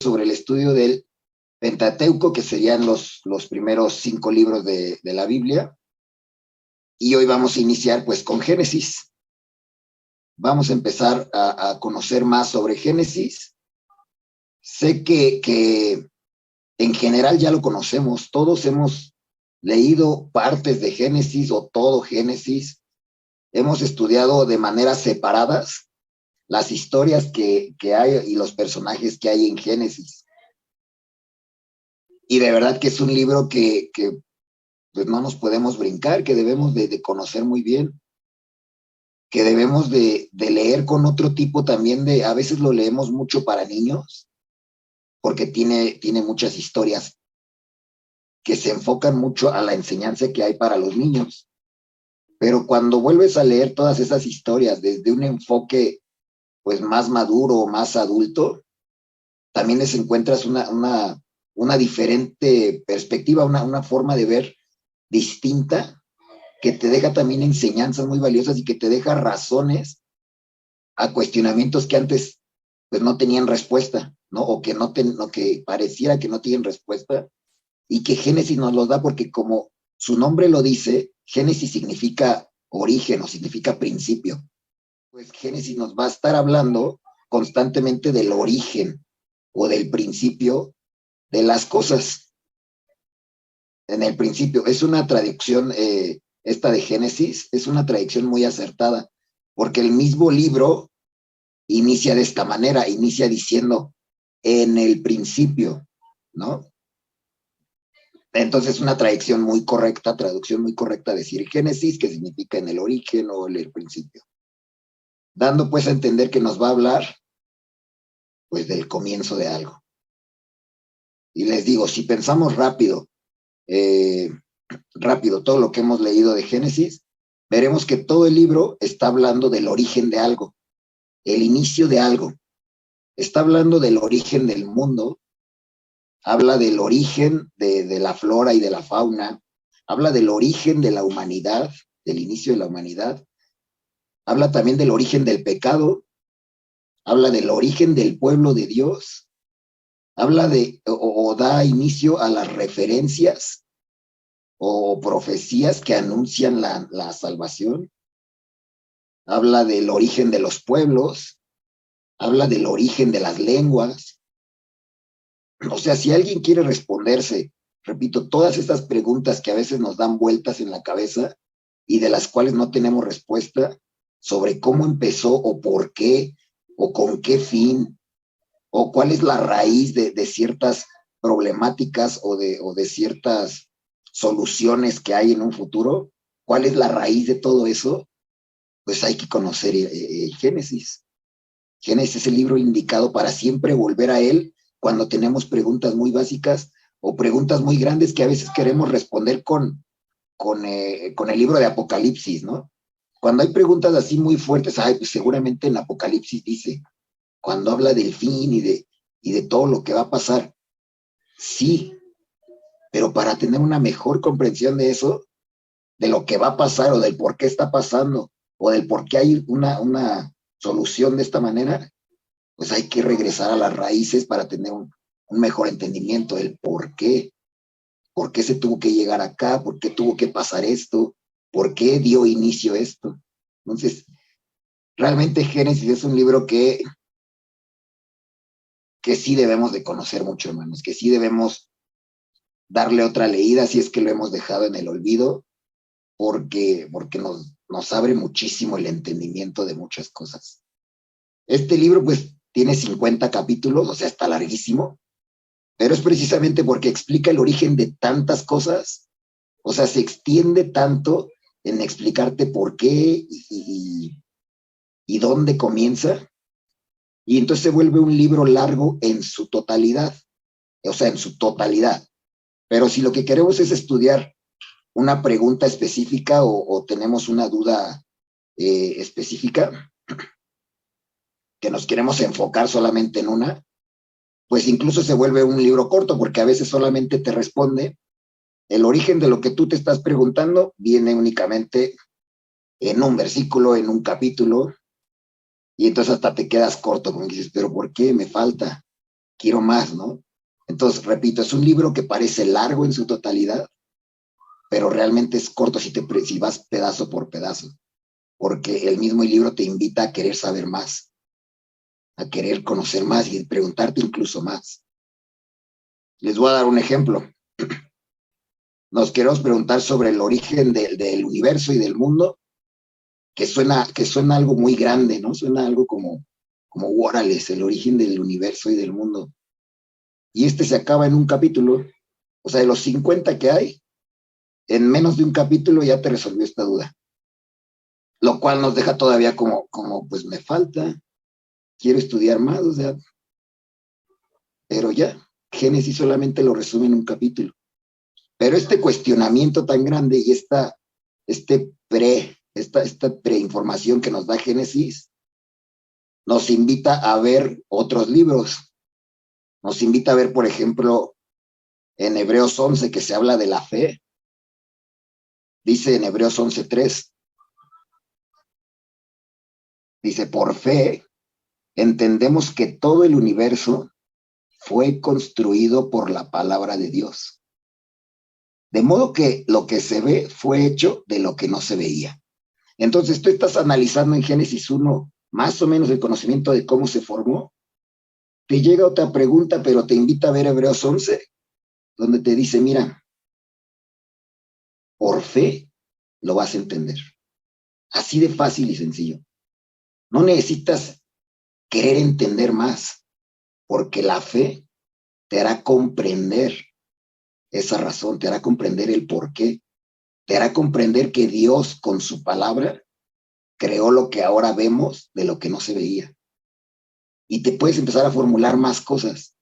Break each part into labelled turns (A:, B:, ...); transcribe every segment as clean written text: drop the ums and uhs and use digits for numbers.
A: sobre el estudio del Pentateuco, que serían los primeros 5 libros de la Biblia. Y hoy vamos a iniciar pues con Génesis. Vamos a empezar a conocer más sobre Génesis. Sé que en general ya lo conocemos, todos hemos leído partes de Génesis o todo Génesis. Hemos estudiado de maneras separadas las historias que hay y los personajes que hay en Génesis. Y de verdad que es un libro que pues no nos podemos brincar, que debemos de conocer muy bien, que debemos de leer con otro tipo también a veces lo leemos mucho para niños, porque tiene muchas historias que se enfocan mucho a la enseñanza que hay para los niños. Pero cuando vuelves a leer todas esas historias desde un enfoque pues más maduro, más adulto, también les encuentras una diferente perspectiva, una forma de ver distinta, que te deja también enseñanzas muy valiosas y que te deja razones a cuestionamientos que antes pues no tenían respuesta, ¿no? O que pareciera que no tienen respuesta, y que Génesis nos los da porque, como su nombre lo dice, Génesis significa origen o significa principio. Pues Génesis nos va a estar hablando constantemente del origen o del principio de las cosas. En el principio, es una traducción, esta de Génesis, es una traducción muy acertada, porque el mismo libro inicia de esta manera, inicia diciendo en el principio, ¿no? Entonces, una traducción muy correcta, decir Génesis, que significa en el origen o en el principio. Dando pues a entender que nos va a hablar pues del comienzo de algo. Y les digo, si pensamos rápido todo lo que hemos leído de Génesis, veremos que todo el libro está hablando del origen de algo, el inicio de algo. Está hablando del origen del mundo, habla del origen de la flora y de la fauna, habla del origen de la humanidad, del inicio de la humanidad, habla también del origen del pecado, habla del origen del pueblo de Dios, habla o da inicio a las referencias o profecías que anuncian la salvación, habla del origen de los pueblos, habla del origen de las lenguas. O sea, si alguien quiere responderse, repito, todas estas preguntas que a veces nos dan vueltas en la cabeza y de las cuales no tenemos respuesta sobre cómo empezó o por qué o con qué fin o cuál es la raíz de ciertas problemáticas o de ciertas soluciones que hay en un futuro, cuál es la raíz de todo eso, pues hay que conocer Génesis. Génesis es el libro indicado para siempre volver a él cuando tenemos preguntas muy básicas o preguntas muy grandes que a veces queremos responder con el libro de Apocalipsis, ¿no? Cuando hay preguntas así muy fuertes, pues seguramente en Apocalipsis dice, cuando habla del fin y de todo lo que va a pasar. Sí, pero para tener una mejor comprensión de eso, de lo que va a pasar o del por qué está pasando o del por qué hay una solución de esta manera, pues hay que regresar a las raíces para tener un mejor entendimiento del por qué se tuvo que llegar acá, por qué tuvo que pasar esto, por qué dio inicio esto. Entonces, realmente Génesis es un libro que sí debemos de conocer mucho, hermanos, que sí debemos darle otra leída si es que lo hemos dejado en el olvido, porque nos abre muchísimo el entendimiento de muchas cosas. Este libro, pues, tiene 50 capítulos, o sea, está larguísimo, pero es precisamente porque explica el origen de tantas cosas, o sea, se extiende tanto en explicarte por qué y dónde comienza, y entonces se vuelve un libro largo en su totalidad, o sea, en su totalidad. Pero si lo que queremos es estudiar una pregunta específica o tenemos una duda específica, que nos queremos enfocar solamente en una, pues incluso se vuelve un libro corto, porque a veces solamente te responde el origen de lo que tú te estás preguntando, viene únicamente en un versículo, en un capítulo, y entonces hasta te quedas corto, como dices, pero ¿por qué me falta? quiero más, ¿no? Entonces, repito, es un libro que parece largo en su totalidad, pero realmente es corto si vas pedazo por pedazo, porque el mismo libro te invita a querer saber más, a querer conocer más y preguntarte incluso más. Les voy a dar un ejemplo. Nos queremos preguntar sobre el origen del universo y del mundo, que suena algo muy grande, ¿no? Suena algo como órales, el origen del universo y del mundo. Y este se acaba en un capítulo. O sea, de los 50 que hay, en menos de un capítulo ya te resolvió esta duda. Lo cual nos deja todavía pues me falta, quiero estudiar más, o sea, pero ya, Génesis solamente lo resume en un capítulo. Pero este cuestionamiento tan grande y esta preinformación que nos da Génesis, nos invita a ver otros libros. Nos invita a ver, por ejemplo, en Hebreos 11, que se habla de la fe. Dice en Hebreos 11:3, dice, por fe entendemos que todo el universo fue construido por la palabra de Dios. De modo que lo que se ve fue hecho de lo que no se veía. Entonces tú estás analizando en Génesis 1 más o menos el conocimiento de cómo se formó. Te llega otra pregunta, pero te invita a ver Hebreos 11, donde te dice, mira, por fe lo vas a entender. Así de fácil y sencillo. No necesitas querer entender más, porque la fe te hará comprender esa razón, te hará comprender el por qué, te hará comprender que Dios con su palabra creó lo que ahora vemos de lo que no se veía. Y te puedes empezar a formular más cosas,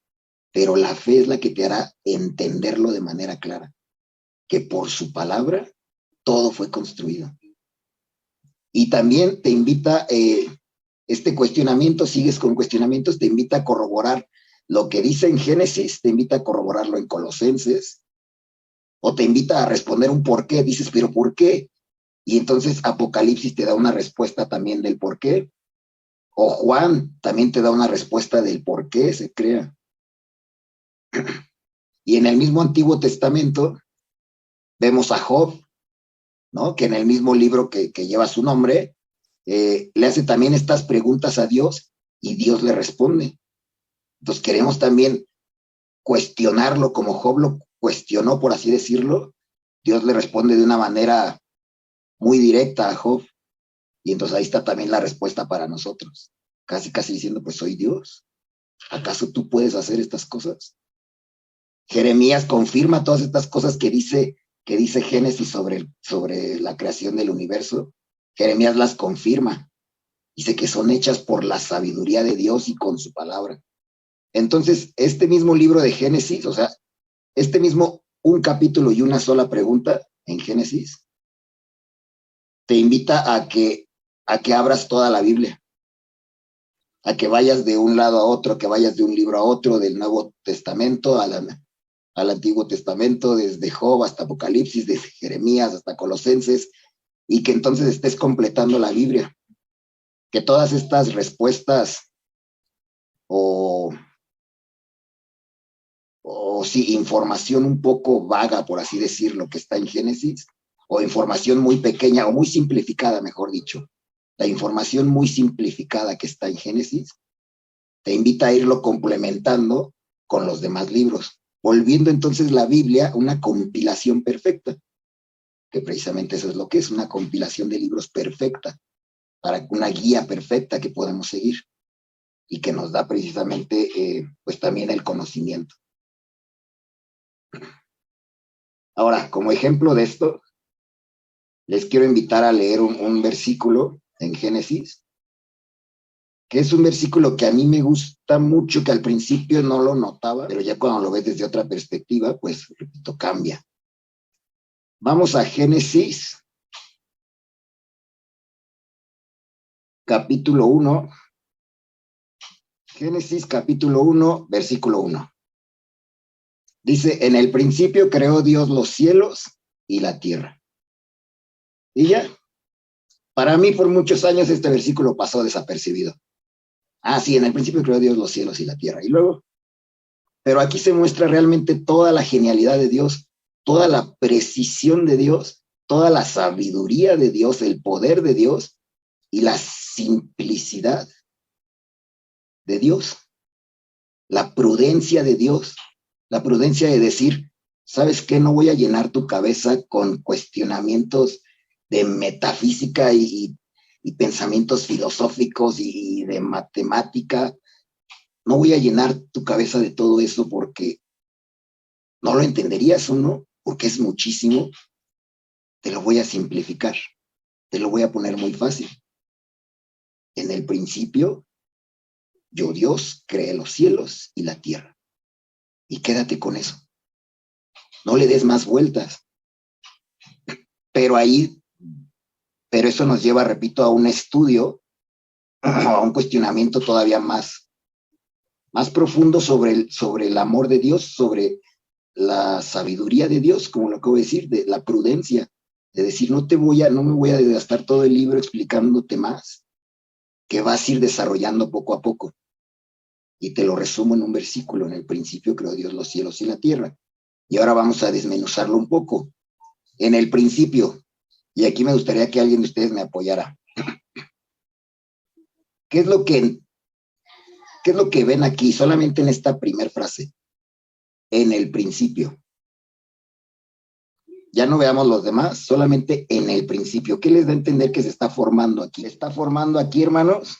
A: pero la fe es la que te hará entenderlo de manera clara, que por su palabra todo fue construido. Y también te invita, este cuestionamiento, sigues con cuestionamientos, te invita a corroborar lo que dice en Génesis, te invita a corroborarlo en Colosenses, o te invita a responder un por qué, dices, pero ¿por qué? Y entonces Apocalipsis te da una respuesta también del por qué, o Juan también te da una respuesta del por qué se crea. Y en el mismo Antiguo Testamento vemos a Job, ¿no? Que en el mismo libro que lleva su nombre, le hace también estas preguntas a Dios y Dios le responde. Entonces queremos también cuestionarlo como Job lo cuestionó, por así decirlo. Dios le responde de una manera muy directa a Job. Y entonces ahí está también la respuesta para nosotros. Casi, casi diciendo, pues soy Dios. ¿Acaso tú puedes hacer estas cosas? Jeremías confirma todas estas cosas que dice Génesis sobre la creación del universo. Jeremías las confirma. Dice que son hechas por la sabiduría de Dios y con su palabra. Entonces, este mismo libro de Génesis, o sea, este mismo un capítulo y una sola pregunta en Génesis, te invita a que abras toda la Biblia, a que vayas de un lado a otro, que vayas de un libro a otro, del Nuevo Testamento al Antiguo Testamento, desde Job hasta Apocalipsis, desde Jeremías hasta Colosenses, y que entonces estés completando la Biblia. Que todas estas respuestas o sí, información un poco vaga, por así decirlo, que está en Génesis, o información muy pequeña o muy simplificada, mejor dicho, la información muy simplificada que está en Génesis, te invita a irlo complementando con los demás libros, volviendo entonces la Biblia una compilación perfecta, que precisamente eso es lo que es, una compilación de libros perfecta, para una guía perfecta que podemos seguir y que nos da precisamente pues también el conocimiento. Ahora, como ejemplo de esto, les quiero invitar a leer un versículo en Génesis, que es un versículo que a mí me gusta mucho, que al principio no lo notaba, pero ya cuando lo ves desde otra perspectiva, pues, repito, cambia. Vamos a Génesis, capítulo 1. Génesis, capítulo 1, versículo 1. Dice, en el principio creó Dios los cielos y la tierra. Y ya, para mí por muchos años este versículo pasó desapercibido. Ah, sí, en el principio creó Dios los cielos y la tierra. Y luego, Pero aquí se muestra realmente toda la genialidad de Dios, toda la precisión de Dios, toda la sabiduría de Dios, el poder de Dios y la simplicidad de Dios, la prudencia de Dios, la prudencia de decir, ¿sabes qué? No voy a llenar tu cabeza con cuestionamientos de metafísica y pensamientos filosóficos y de matemática. No voy a llenar tu cabeza de todo eso porque no lo entenderías, ¿o no? Porque es muchísimo. Te lo voy a simplificar, te lo voy a poner muy fácil. En el principio, yo Dios creé los cielos y la tierra. Y quédate con eso. No le des más vueltas. Pero eso nos lleva, repito, a un estudio, a un cuestionamiento todavía más profundo sobre el amor de Dios, sobre la sabiduría de Dios, como lo acabo de decir, de la prudencia, de decir, no me voy a desgastar todo el libro explicándote más, que vas a ir desarrollando poco a poco. Y te lo resumo en un versículo: en el principio creó Dios los cielos y la tierra. Y ahora vamos a desmenuzarlo un poco. En el principio, y aquí me gustaría que alguien de ustedes me apoyara. ¿Qué es lo que ven aquí solamente en esta primera frase? En el principio. Ya no veamos los demás, solamente en el principio. ¿Qué les da a entender que se está formando aquí? Se está formando aquí, hermanos,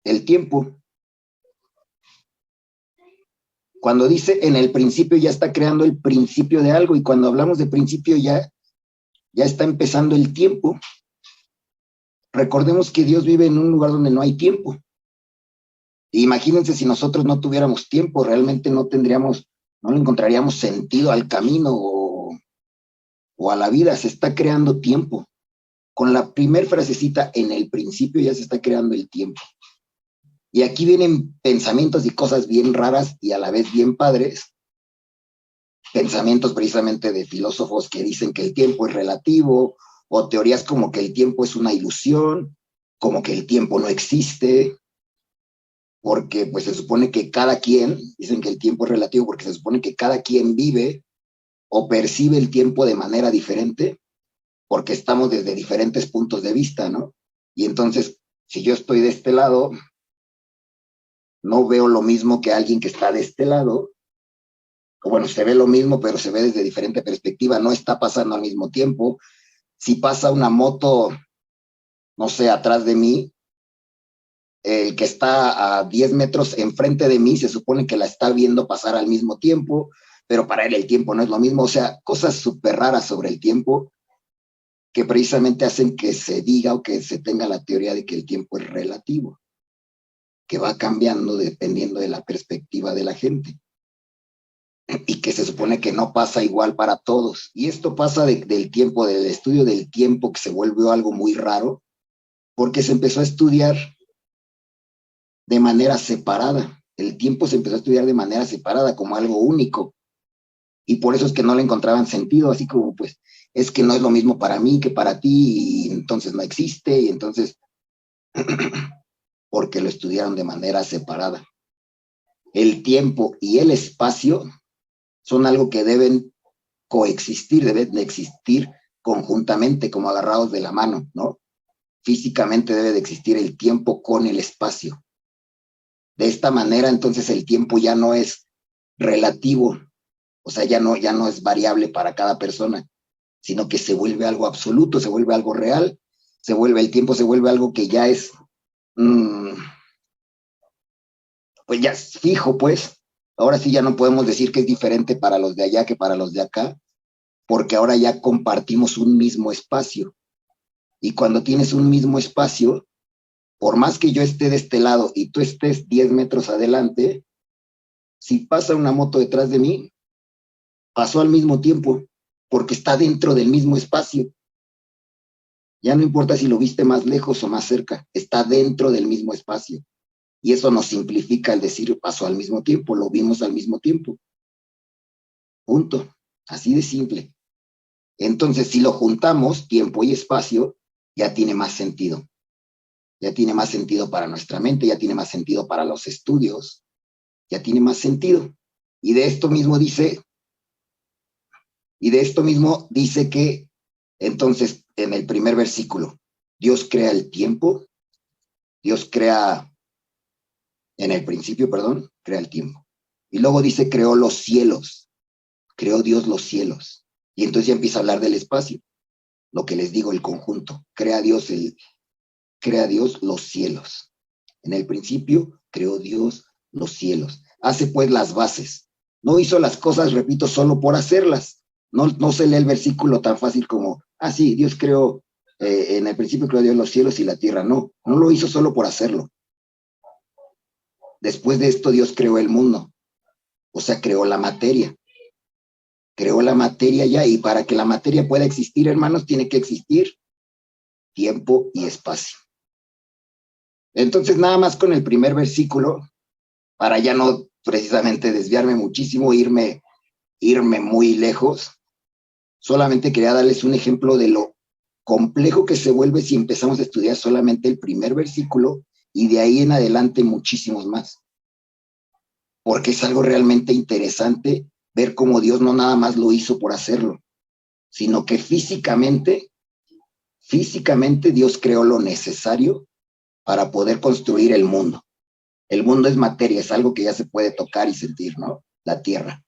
A: el tiempo. Cuando dice en el principio, ya está creando el principio de algo, y cuando hablamos de principio ya está empezando el tiempo. Recordemos que Dios vive en un lugar donde no hay tiempo. Imagínense si nosotros no tuviéramos tiempo, realmente no le encontraríamos sentido al camino o a la vida. Se está creando tiempo. Con la primer frasecita, en el principio, ya se está creando el tiempo. Y aquí vienen pensamientos y cosas bien raras y a la vez bien padres. Pensamientos precisamente de filósofos que dicen que el tiempo es relativo, o teorías como que el tiempo es una ilusión, como que el tiempo no existe, porque pues se supone que cada quien, dicen que el tiempo es relativo porque se supone que cada quien vive o percibe el tiempo de manera diferente, porque estamos desde diferentes puntos de vista, ¿no? Y entonces, si yo estoy de este lado, no veo lo mismo que alguien que está de este lado, o bueno, se ve lo mismo, pero se ve desde diferente perspectiva, no está pasando al mismo tiempo. Si pasa una moto, no sé, atrás de mí, el que está a 10 metros enfrente de mí se supone que la está viendo pasar al mismo tiempo, pero para él el tiempo no es lo mismo. O sea, cosas súper raras sobre el tiempo que precisamente hacen que se diga o que se tenga la teoría de que el tiempo es relativo, que va cambiando dependiendo de la perspectiva de la gente y que se supone que no pasa igual para todos. Y esto pasa del tiempo, del estudio del tiempo, que se volvió algo muy raro, porque se empezó a estudiar de manera separada. El tiempo se empezó a estudiar de manera separada, como algo único. Y por eso es que no le encontraban sentido, así como, pues, es que no es lo mismo para mí que para ti, y entonces no existe, y entonces, porque lo estudiaron de manera separada. El tiempo y el espacio son algo que deben coexistir, deben de existir conjuntamente, como agarrados de la mano, ¿no? Físicamente debe de existir el tiempo con el espacio. De esta manera, entonces, el tiempo ya no es relativo, o sea, ya no es variable para cada persona, sino que se vuelve algo absoluto, se vuelve algo real, el tiempo se vuelve algo que ya es, pues ya es fijo, pues. Ahora sí ya no podemos decir que es diferente para los de allá que para los de acá, porque ahora ya compartimos un mismo espacio. Y cuando tienes un mismo espacio, por más que yo esté de este lado y tú estés 10 metros adelante, si pasa una moto detrás de mí, pasó al mismo tiempo, porque está dentro del mismo espacio. Ya no importa si lo viste más lejos o más cerca, está dentro del mismo espacio. Y eso nos simplifica el decir pasó al mismo tiempo, lo vimos al mismo tiempo. Punto. Así de simple. Entonces, si lo juntamos, tiempo y espacio, ya tiene más sentido. Ya tiene más sentido para nuestra mente, ya tiene más sentido para los estudios, ya tiene más sentido. Y de esto mismo dice que, entonces, en el primer versículo, Dios crea el tiempo, Dios crea, en el principio, perdón, crea el tiempo. Y luego dice, creó los cielos, creó Dios los cielos. Y entonces ya empieza a hablar del espacio, lo que les digo, el conjunto. Crea Dios los cielos. En el principio creó Dios los cielos. Hace pues las bases. No hizo las cosas, repito, solo por hacerlas. No se lee el versículo tan fácil como, sí, Dios creó, en el principio creó Dios los cielos y la tierra. No lo hizo solo por hacerlo. Después de esto Dios creó el mundo. O sea, creó la materia. Creó la materia ya, y para que la materia pueda existir, hermanos, tiene que existir tiempo y espacio. Entonces, nada más con el primer versículo, para ya no precisamente desviarme muchísimo, irme muy lejos, solamente quería darles un ejemplo de lo complejo que se vuelve si empezamos a estudiar solamente el primer versículo y de ahí en adelante muchísimos más. Porque es algo realmente interesante ver cómo Dios no nada más lo hizo por hacerlo, sino que físicamente Dios creó lo necesario para poder construir el mundo. El mundo es materia, es algo que ya se puede tocar y sentir, ¿no? La tierra.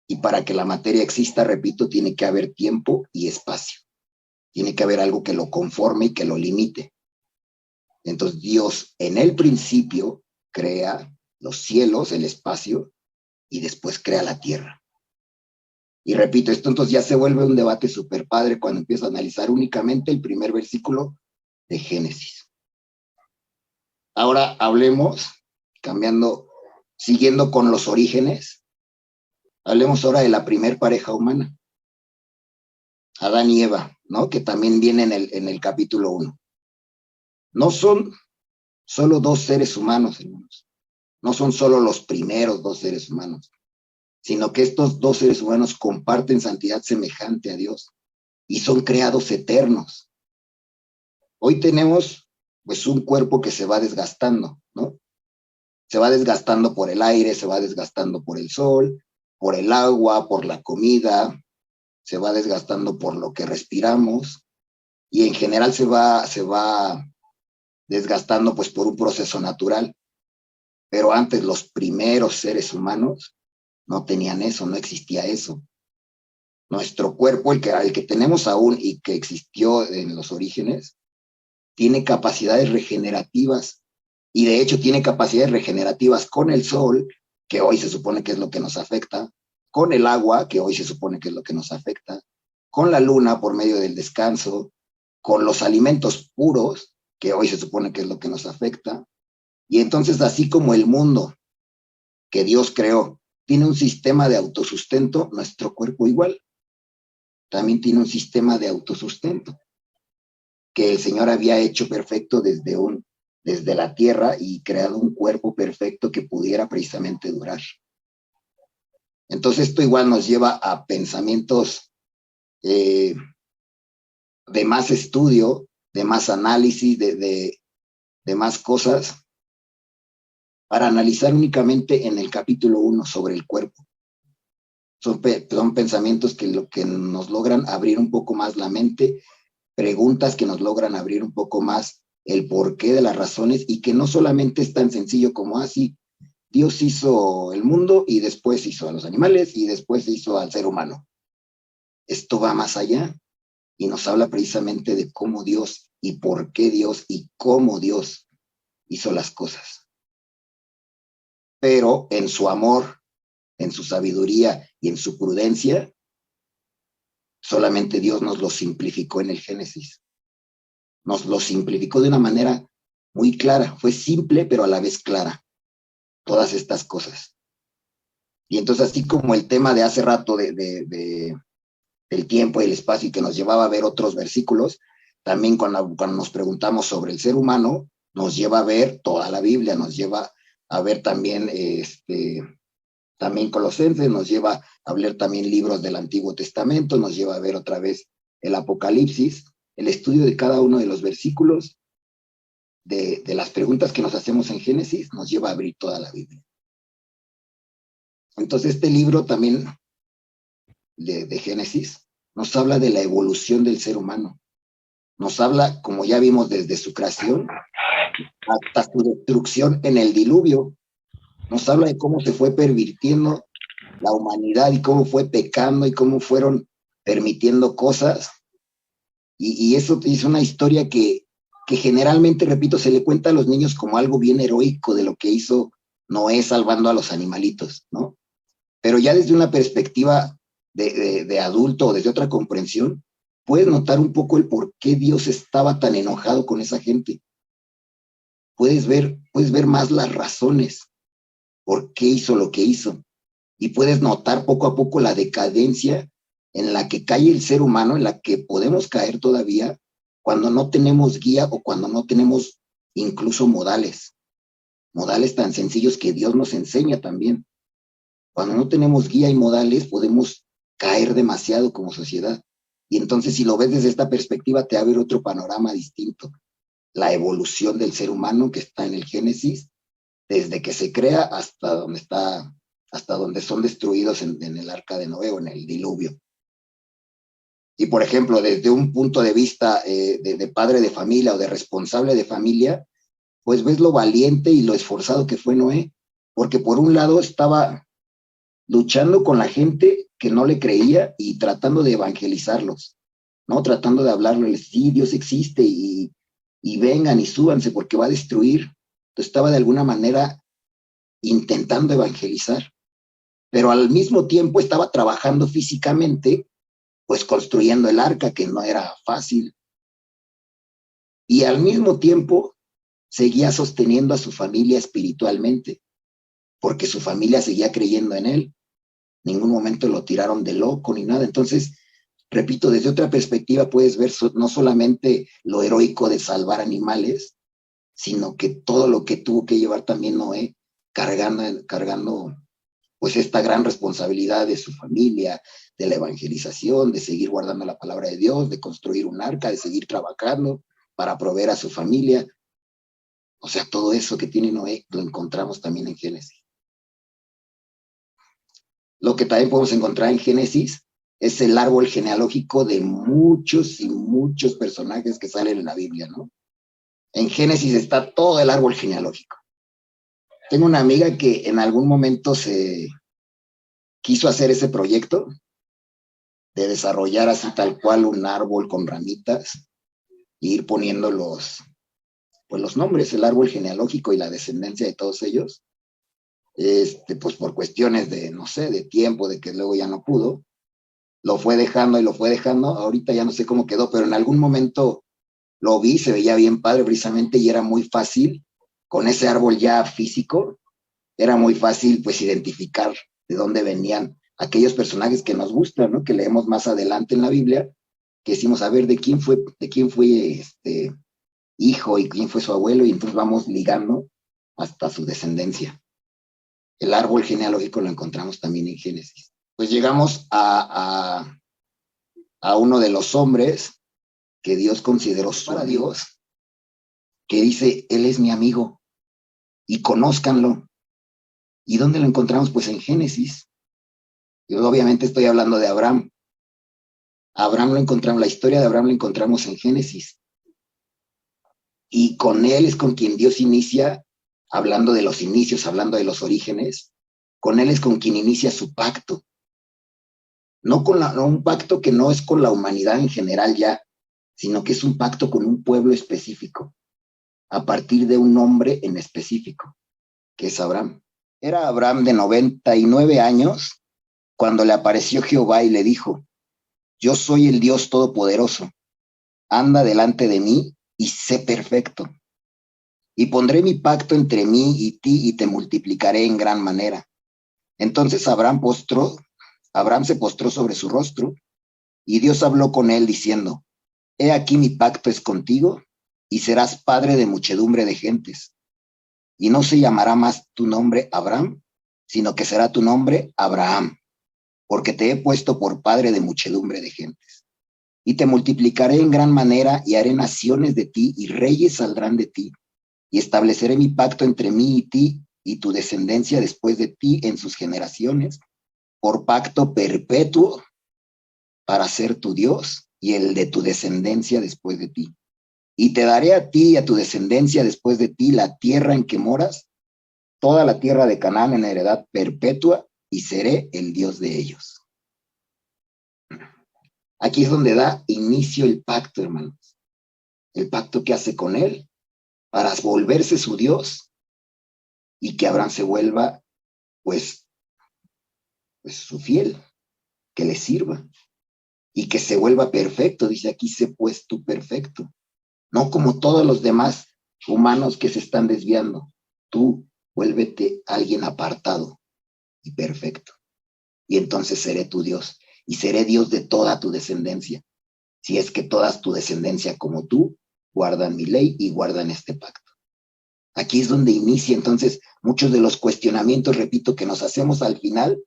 A: Y para que la materia exista, repito, tiene que haber tiempo y espacio. Tiene que haber algo que lo conforme y que lo limite. Entonces Dios en el principio crea los cielos, el espacio, y después crea la tierra. Y repito, esto entonces ya se vuelve un debate súper padre cuando empiezo a analizar únicamente el primer versículo de Génesis. Ahora hablemos, siguiendo con los orígenes, hablemos ahora de la primer pareja humana, Adán y Eva, ¿no? Que también viene en el capítulo 1. No son solo dos seres humanos, hermanos. No son solo los primeros dos seres humanos, sino que estos dos seres humanos comparten santidad semejante a Dios y son creados eternos. Hoy tenemos pues un cuerpo que se va desgastando, ¿no? Se va desgastando por el aire, se va desgastando por el sol, por el agua, por la comida, se va desgastando por lo que respiramos y en general se va desgastando pues por un proceso natural. Pero antes los primeros seres humanos no tenían eso, no existía eso. Nuestro cuerpo, el que tenemos aún y que existió en los orígenes, tiene capacidades regenerativas y de hecho tiene capacidades regenerativas con el sol, que hoy se supone que es lo que nos afecta, con el agua, que hoy se supone que es lo que nos afecta, con la luna por medio del descanso, con los alimentos puros, que hoy se supone que es lo que nos afecta. Y entonces, así como el mundo que Dios creó tiene un sistema de autosustento, nuestro cuerpo igual también tiene un sistema de autosustento que el Señor había hecho perfecto desde la tierra y creado un cuerpo perfecto que pudiera precisamente durar. Entonces esto igual nos lleva a pensamientos de más estudio, de más análisis, de más cosas, para analizar únicamente en el capítulo 1 sobre el cuerpo. Son pensamientos que nos logran abrir un poco más la mente, preguntas que nos logran abrir un poco más el porqué de las razones y que no solamente es tan sencillo como así, Dios hizo el mundo y después hizo a los animales y después hizo al ser humano. Esto va más allá y nos habla precisamente de cómo Dios y por qué Dios y cómo Dios hizo las cosas. Pero en su amor, en su sabiduría y en su prudencia, solamente Dios nos lo simplificó en el Génesis. Nos lo simplificó de una manera muy clara. Fue simple, pero a la vez clara. Todas estas cosas. Y entonces, así como el tema de hace rato del tiempo y el espacio y que nos llevaba a ver otros versículos, también cuando nos preguntamos sobre el ser humano, nos lleva a ver toda la Biblia, nos lleva a ver también también Colosenses, nos lleva a leer también libros del Antiguo Testamento, nos lleva a ver otra vez el Apocalipsis, el estudio de cada uno de los versículos, de las preguntas que nos hacemos en Génesis, nos lleva a abrir toda la Biblia. Entonces este libro también de Génesis nos habla de la evolución del ser humano. Nos habla, como ya vimos, desde su creación hasta su destrucción en el diluvio. Nos habla de cómo se fue pervirtiendo la humanidad y cómo fue pecando y cómo fueron permitiendo cosas. Y eso es una historia que generalmente, repito, se le cuenta a los niños como algo bien heroico de lo que hizo Noé salvando a los animalitos, ¿no? Pero ya desde una perspectiva de adulto o desde otra comprensión, puedes notar un poco el por qué Dios estaba tan enojado con esa gente. Puedes ver más las razones por qué hizo lo que hizo. Y puedes notar poco a poco la decadencia en la que cae el ser humano, en la que podemos caer todavía cuando no tenemos guía o cuando no tenemos incluso modales tan sencillos que Dios nos enseña también. Cuando no tenemos guía y modales, podemos caer demasiado como sociedad. Y entonces, si lo ves desde esta perspectiva, te abre otro panorama distinto. La evolución del ser humano que está en el Génesis, desde que se crea hasta donde son destruidos en el arca de Noé o en el diluvio. Y, por ejemplo, desde un punto de vista de padre de familia o de responsable de familia, pues ves lo valiente y lo esforzado que fue Noé, porque por un lado estaba luchando con la gente que no le creía y tratando de evangelizarlos, ¿no? Tratando de hablarles, sí, Dios existe y vengan y súbanse porque va a destruir. Entonces estaba de alguna manera intentando evangelizar, pero al mismo tiempo estaba trabajando físicamente, pues construyendo el arca, que no era fácil. Y al mismo tiempo seguía sosteniendo a su familia espiritualmente, porque su familia seguía creyendo en él. Ningún momento lo tiraron de loco ni nada. Entonces, repito, desde otra perspectiva puedes ver no solamente lo heroico de salvar animales, sino que todo lo que tuvo que llevar también Noé, cargando pues esta gran responsabilidad de su familia, de la evangelización, de seguir guardando la palabra de Dios, de construir un arca, de seguir trabajando para proveer a su familia. O sea, todo eso que tiene Noé lo encontramos también en Génesis. Lo que también podemos encontrar en Génesis es el árbol genealógico de muchos y muchos personajes que salen en la Biblia, ¿no? En Génesis está todo el árbol genealógico. Tengo una amiga que en algún momento se quiso hacer ese proyecto de desarrollar así tal cual un árbol con ramitas e ir poniendo los nombres, el árbol genealógico y la descendencia de todos ellos. Pues por cuestiones de, no sé, de tiempo, de que luego ya no pudo, lo fue dejando y lo fue dejando. Ahorita ya no sé cómo quedó, pero en algún momento lo vi, se veía bien padre precisamente y era muy fácil, con ese árbol ya físico, era muy fácil pues identificar de dónde venían aquellos personajes que nos gustan, ¿no? Que leemos más adelante en la Biblia, que decimos, a ver, de quién fue hijo y quién fue su abuelo, y entonces vamos ligando hasta su descendencia. El árbol genealógico lo encontramos también en Génesis. Pues llegamos a uno de los hombres que Dios consideró su Dios, que dice, él es mi amigo, y conózcanlo. ¿Y dónde lo encontramos? Pues en Génesis. Yo obviamente estoy hablando de Abraham. Abraham lo encontramos, la historia de Abraham la encontramos en Génesis. Y con él es con quien Dios inicia, hablando de los inicios, hablando de los orígenes, con él es con quien inicia su pacto. No un pacto que no es con la humanidad en general ya, sino que es un pacto con un pueblo específico, a partir de un hombre en específico, que es Abraham. Era Abraham de 99 años cuando le apareció Jehová y le dijo, yo soy el Dios Todopoderoso, anda delante de mí y sé perfecto. Y pondré mi pacto entre mí y ti y te multiplicaré en gran manera. Entonces Abraham se postró sobre su rostro y Dios habló con él diciendo, he aquí mi pacto es contigo y serás padre de muchedumbre de gentes. Y no se llamará más tu nombre Abraham, sino que será tu nombre Abraham, porque te he puesto por padre de muchedumbre de gentes. Y te multiplicaré en gran manera y haré naciones de ti y reyes saldrán de ti. Y estableceré mi pacto entre mí y ti y tu descendencia después de ti en sus generaciones, por pacto perpetuo para ser tu Dios y el de tu descendencia después de ti. Y te daré a ti y a tu descendencia después de ti la tierra en que moras, toda la tierra de Canaán en heredad perpetua, y seré el Dios de ellos. Aquí es donde da inicio el pacto, hermanos. El pacto que hace con él para volverse su Dios y que Abraham se vuelva, pues su fiel, que le sirva y que se vuelva perfecto. Dice aquí, sé pues tú perfecto. No como todos los demás humanos que se están desviando. Tú vuélvete alguien apartado y perfecto. Y entonces seré tu Dios y seré Dios de toda tu descendencia. Si es que toda tu descendencia como tú guardan mi ley y guardan este pacto. Aquí es donde inicia entonces muchos de los cuestionamientos, repito, que nos hacemos al final,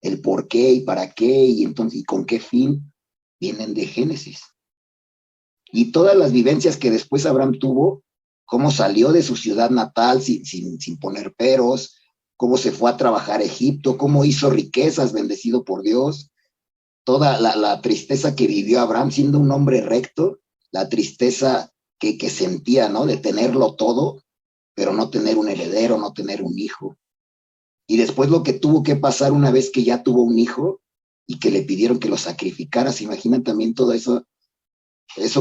A: el por qué y para qué y entonces y con qué fin, vienen de Génesis. Y todas las vivencias que después Abraham tuvo, cómo salió de su ciudad natal sin poner peros, cómo se fue a trabajar a Egipto, cómo hizo riquezas bendecido por Dios, toda la tristeza que vivió Abraham siendo un hombre recto, la tristeza que sentía, ¿no? De tenerlo todo, pero no tener un heredero, no tener un hijo. Y después lo que tuvo que pasar una vez que ya tuvo un hijo y que le pidieron que lo sacrificara, se imaginan también todo eso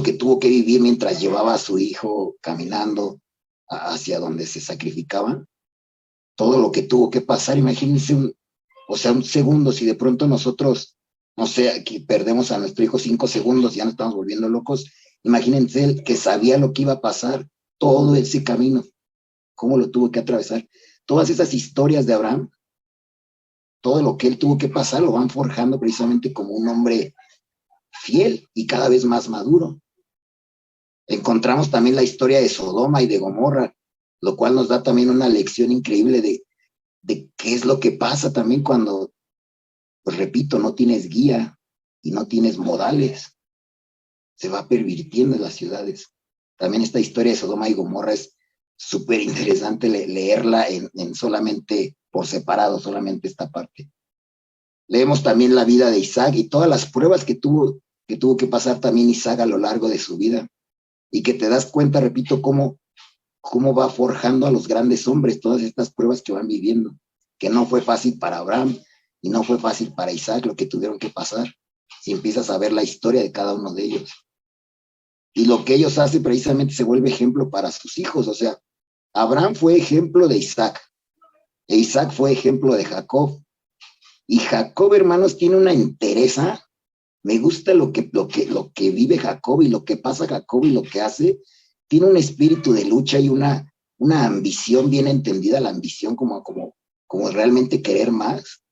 A: que tuvo que vivir mientras llevaba a su hijo caminando hacia donde se sacrificaban, todo lo que tuvo que pasar, imagínense un segundo, si de pronto nosotros, no sé, aquí perdemos a nuestro hijo 5 segundos, ya nos estamos volviendo locos, imagínense él que sabía lo que iba a pasar, todo ese camino, cómo lo tuvo que atravesar, todas esas historias de Abraham, todo lo que él tuvo que pasar, lo van forjando precisamente como un hombre fiel y cada vez más maduro. Encontramos también la historia de Sodoma y de Gomorra, lo cual nos da también una lección increíble de qué es lo que pasa también cuando, pues repito, no tienes guía y no tienes modales. Se va pervirtiendo en las ciudades. También esta historia de Sodoma y Gomorra es súper interesante leerla en solamente por separado, solamente esta parte. Leemos también la vida de Isaac y todas las pruebas que tuvo que pasar también Isaac a lo largo de su vida. Y que te das cuenta, repito, cómo va forjando a los grandes hombres todas estas pruebas que van viviendo, que no fue fácil para Abraham y no fue fácil para Isaac lo que tuvieron que pasar, si empiezas a ver la historia de cada uno de ellos. Y lo que ellos hacen precisamente se vuelve ejemplo para sus hijos, o sea, Abraham fue ejemplo de Isaac, e Isaac fue ejemplo de Jacob, y Jacob, hermanos, tiene una entereza. Me gusta lo que vive Jacob y lo que pasa Jacob y lo que hace. Tiene un espíritu de lucha y una ambición bien entendida, la ambición como realmente querer más.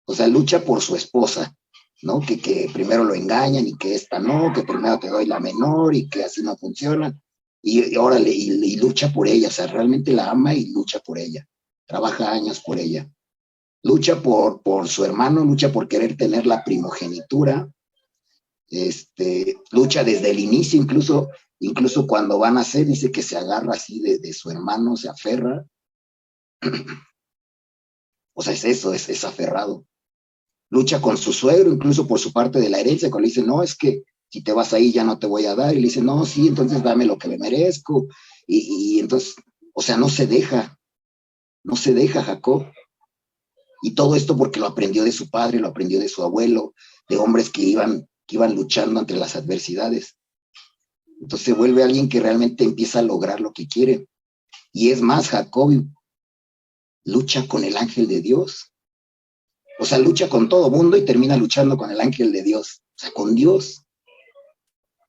A: O sea, lucha por su esposa, ¿no? Que primero lo engañan y que esta no, que primero te doy la menor y que así no funciona. Y órale, y lucha por ella, o sea, realmente la ama y lucha por ella. Trabaja años por ella. Lucha por su hermano, lucha por querer tener la primogenitura. Lucha desde el inicio, incluso cuando van a nacer, dice que se agarra así de su hermano, se aferra. O sea, es eso, es aferrado. Lucha con su suegro, incluso por su parte de la herencia, cuando le dice, no, es que si te vas ahí ya no te voy a dar, y le dice, no, sí, entonces dame lo que me merezco, y entonces, o sea, no se deja Jacob, y todo esto porque lo aprendió de su padre, lo aprendió de su abuelo, de hombres que iban luchando entre las adversidades. Entonces se vuelve alguien que realmente empieza a lograr lo que quiere. Y es más, Jacob lucha con el ángel de Dios. O sea, lucha con todo mundo y termina luchando con el ángel de Dios. O sea, con Dios.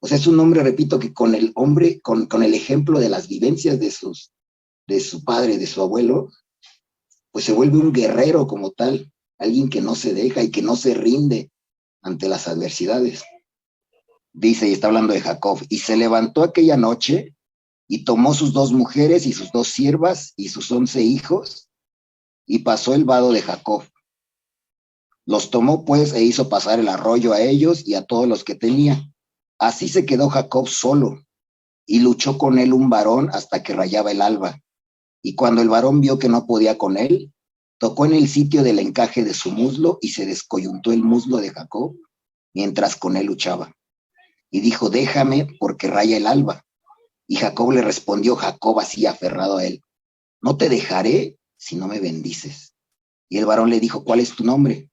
A: O sea, es un hombre, repito, que con el hombre, con el ejemplo de las vivencias de su padre, de su abuelo, pues se vuelve un guerrero como tal. Alguien que no se deja y que no se rinde ante las adversidades. Dice, y está hablando de Jacob, y se levantó aquella noche y tomó sus 2 mujeres y sus 2 siervas y sus 11 hijos y pasó el vado de Jacob. Los tomó pues e hizo pasar el arroyo a ellos y a todos los que tenía. Así se quedó Jacob solo y luchó con él un varón hasta que rayaba el alba. Y cuando el varón vio que no podía con él, tocó en el sitio del encaje de su muslo y se descoyuntó el muslo de Jacob mientras con él luchaba. Y dijo, déjame porque raya el alba. Y Jacob le respondió, Jacob así aferrado a él, no te dejaré si no me bendices. Y el varón le dijo, ¿cuál es tu nombre?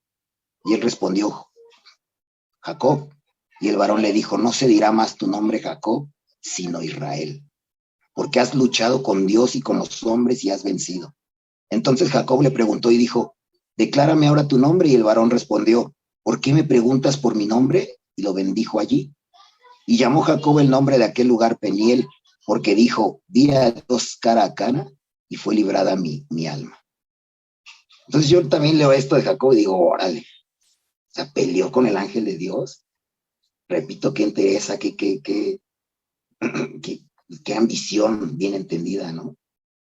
A: Y él respondió, Jacob. Y el varón le dijo, no se dirá más tu nombre Jacob, sino Israel, porque has luchado con Dios y con los hombres y has vencido. Entonces Jacob le preguntó y dijo, declárame ahora tu nombre. Y el varón respondió, ¿por qué me preguntas por mi nombre? Y lo bendijo allí. Y llamó Jacob el nombre de aquel lugar Peniel, porque dijo, vi a Dios cara a cara y fue librada mi alma. Entonces yo también leo esto de Jacob y digo, órale, o sea, peleó con el ángel de Dios. Repito, qué interesa, qué ambición bien entendida, ¿no?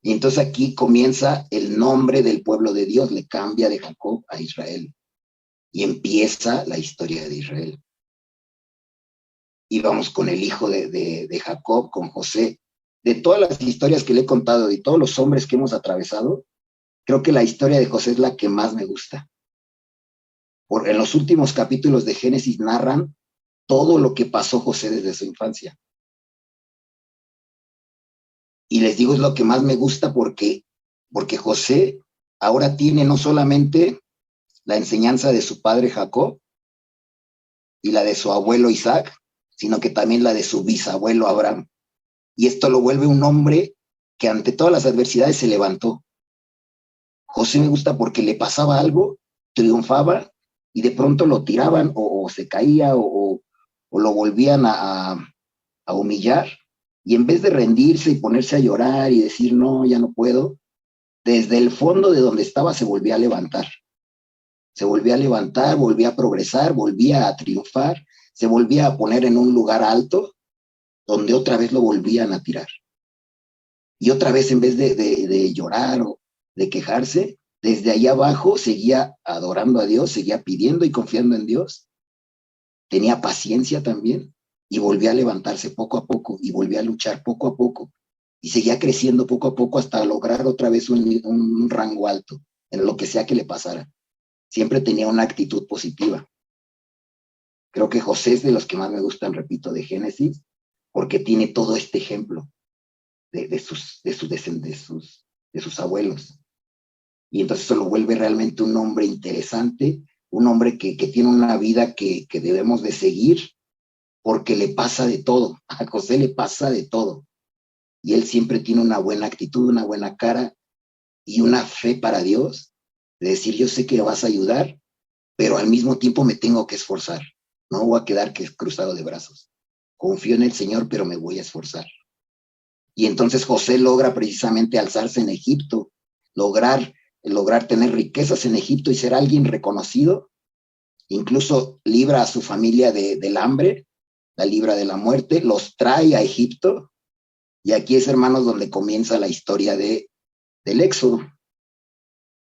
A: Y entonces aquí comienza el nombre del pueblo de Dios, le cambia de Jacob a Israel. Y empieza la historia de Israel. Y vamos con el hijo de Jacob, con José. De todas las historias que le he contado, de todos los hombres que hemos atravesado, creo que la historia de José es la que más me gusta. Porque en los últimos capítulos de Génesis narran todo lo que pasó José desde su infancia. Y les digo, es lo que más me gusta porque José ahora tiene no solamente la enseñanza de su padre Jacob y la de su abuelo Isaac, sino que también la de su bisabuelo Abraham. Y esto lo vuelve un hombre que ante todas las adversidades se levantó. José me gusta porque le pasaba algo, triunfaba y de pronto lo tiraban o se caía o lo volvían a humillar. Y en vez de rendirse y ponerse a llorar y decir, no, ya no puedo, desde el fondo de donde estaba se volvía a levantar. Se volvía a levantar, volvía a progresar, volvía a triunfar, se volvía a poner en un lugar alto donde otra vez lo volvían a tirar. Y otra vez, en vez de llorar o de quejarse, desde ahí abajo seguía adorando a Dios, seguía pidiendo y confiando en Dios. Tenía paciencia también y volvía a levantarse poco a poco y volvía a luchar poco a poco. Y seguía creciendo poco a poco hasta lograr otra vez un rango alto en lo que sea que le pasara. Siempre tenía una actitud positiva. Creo que José es de los que más me gustan, repito, de Génesis, porque tiene todo este ejemplo de sus abuelos. Y entonces eso lo vuelve realmente un hombre interesante, un hombre que tiene una vida que debemos de seguir, porque le pasa de todo. A José le pasa de todo. Y él siempre tiene una buena actitud, una buena cara y una fe para Dios, de decir, yo sé que me vas a ayudar, pero al mismo tiempo me tengo que esforzar. No voy a quedar cruzado de brazos. Confío en el Señor, pero me voy a esforzar. Y entonces José logra precisamente alzarse en Egipto, lograr tener riquezas en Egipto y ser alguien reconocido. Incluso libra a su familia del hambre, la libra de la muerte, los trae a Egipto. Y aquí es, hermanos, donde comienza la historia del Éxodo,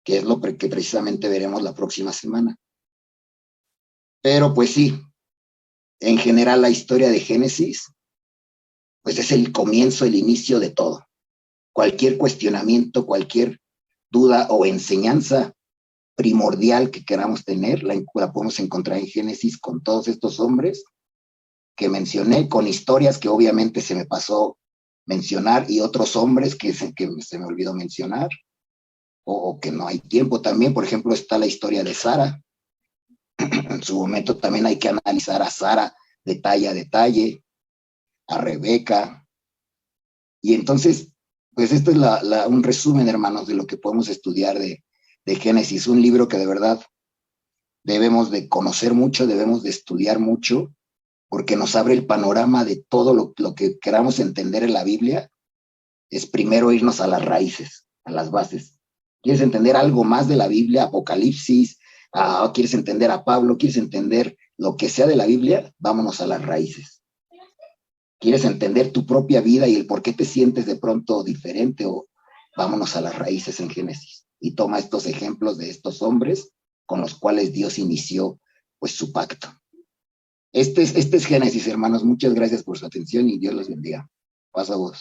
A: que es lo que precisamente veremos la próxima semana. Pero pues sí, en general la historia de Génesis, pues es el comienzo, el inicio de todo. Cualquier cuestionamiento, cualquier duda o enseñanza primordial que queramos tener, la podemos encontrar en Génesis con todos estos hombres que mencioné, con historias que obviamente se me pasó mencionar y otros hombres que se me olvidó mencionar o que no hay tiempo también. Por ejemplo, está la historia de Sara. En su momento también hay que analizar a Sara detalle a detalle, a Rebeca. Y entonces, pues esto es un resumen, hermanos, de lo que podemos estudiar de Génesis, un libro que de verdad debemos de conocer mucho, debemos de estudiar mucho, porque nos abre el panorama de todo lo que queramos entender en la Biblia. Es primero irnos a las raíces, a las bases. ¿Quieres entender algo más de la Biblia? Apocalipsis, ¿quieres entender a Pablo? ¿Quieres entender lo que sea de la Biblia? Vámonos a las raíces. ¿Quieres entender tu propia vida y el por qué te sientes de pronto diferente? Vámonos a las raíces en Génesis. Y toma estos ejemplos de estos hombres con los cuales Dios inició pues su pacto. Este es Génesis, hermanos. Muchas gracias por su atención y Dios los bendiga. Paz a vos.